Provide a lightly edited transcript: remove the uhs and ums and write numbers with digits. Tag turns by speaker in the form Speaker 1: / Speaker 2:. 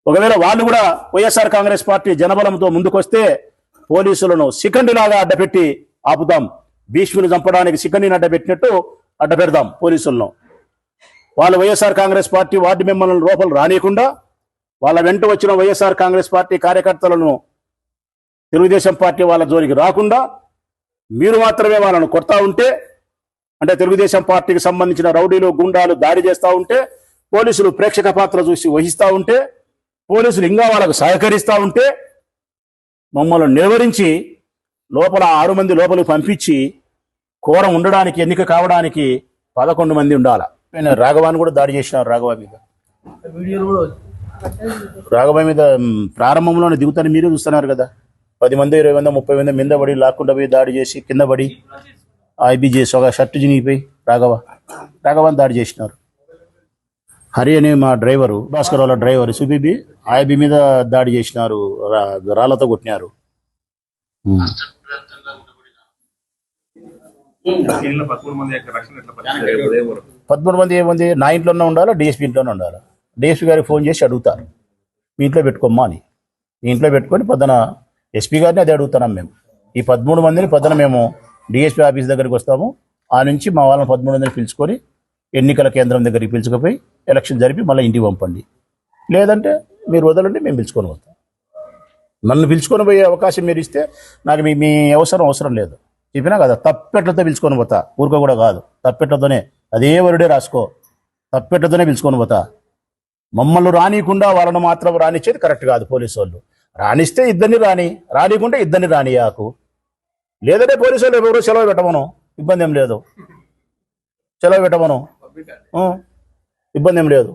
Speaker 1: ఒకవేళ వాళ్ళు కూడా వైఎస్ఆర్ కాంగ్రెస్ పార్టీ జనబలంతో ముందుకొస్తే పోలీసులను శిఖండిలాగా అడ్డపెట్టి ఆపుతాం. భీష్ముని చంపడానికి శిఖండిని అడ్డపెట్టినట్టు అడ్డపెడదాం పోలీసులను. వాళ్ళు వైఎస్ఆర్ కాంగ్రెస్ పార్టీ వార్డు మెంబర్లను లోపల రానియకుండా వాళ్ళ వెంట వచ్చిన వైఎస్ఆర్ కాంగ్రెస్ పార్టీ కార్యకర్తలను తెలుగుదేశం పార్టీ వాళ్ళ జోలికి రాకుండా మీరు మాత్రమే వాళ్ళను కొడతా ఉంటే, అంటే తెలుగుదేశం పార్టీకి సంబంధించిన రౌడీలు గుండాలు దాడి చేస్తూ ఉంటే, పోలీసులు ప్రేక్షక పాత్ర చూసి వహిస్తూ ఉంటే, పోలీసులు ఇంకా వాళ్ళకు సహకరిస్తూ ఉంటే, మమ్మల్ని నిలువరించి లోపల 6 మంది లోపలికి పంపించి కోరం ఉండడానికి ఎన్నిక కావడానికి 11 మంది ఉండాలి. రాఘవాన్ని కూడా దాడి చేసినారు. రాఘవ మీద ప్రారంభంలోనే దిగుతాను మీరే చూస్తున్నారు కదా. 10 మంది 20 మంది 30 మంది మీద పడి లాక్కుండా పోయి దాడి చేసి కింద పడి ఐబీ చేసి ఒక షర్టు చినిగిపోయి రాఘవాన్ని దాడి చేసినారు. హరి అనే మా డ్రైవరు, భాస్కర్ వాళ్ళ డ్రైవర్ సుబీబీ ఐబీ మీద దాడి చేసినారు, రాళ్లతో కొట్టినారు. 13 మంది ఏముంది, నా ఇంట్లోనే ఉండాలా, డిఎస్పీ ఇంట్లోనే ఉండాలా. డిఎస్పీ గారికి ఫోన్ చేసి అడుగుతారు, మీ ఇంట్లో పెట్టుకోమ్మా అని. మీ ఇంట్లో పెట్టుకొని పొద్దున ఎస్పీ గారిని అదే అడుగుతున్నాం మేము. ఈ 13 మందిని పొద్దున మేము డిఎస్పీ ఆఫీస్ దగ్గరికి వస్తాము. ఆ నుంచి మా వాళ్ళని 13 మందిని పిలుచుకొని ఎన్నికల కేంద్రం దగ్గరికి పిలుచుకుపోయి ఎలక్షన్ జరిపి మళ్ళీ ఇంటికి పంపండి. లేదంటే మీరు వదలండి, మేము పిలుచుకొని పోతాం. నన్ను పిలుచుకొని పోయే అవకాశం మీరు ఇస్తే నాకు మీ అవసరం లేదు. చెప్పినా కదా, తప్పెట్లతో పిలుచుకొని పోతా, ఊరుకో కూడా కాదు. తప్పెట్లతోనే, అదే వరుడే రాసుకో, తప్పెట్లతోనే పిలుచుకొని పోతా. మమ్మల్ని రానియకుండా వాళ్ళను మాత్రం రానిచ్చేది కరెక్ట్ కాదు. పోలీసు వాళ్ళు రానిస్తే ఇద్దరిని రానియకుంటే ఇద్దరిని రానియాకు. లేదంటే పోలీసు వాళ్ళు ఎవరు సెలవు పెట్టమను, ఇబ్బంది ఏం లేదు. సెలవు పెట్టమను, ఇబ్బంది ఏం లేదు.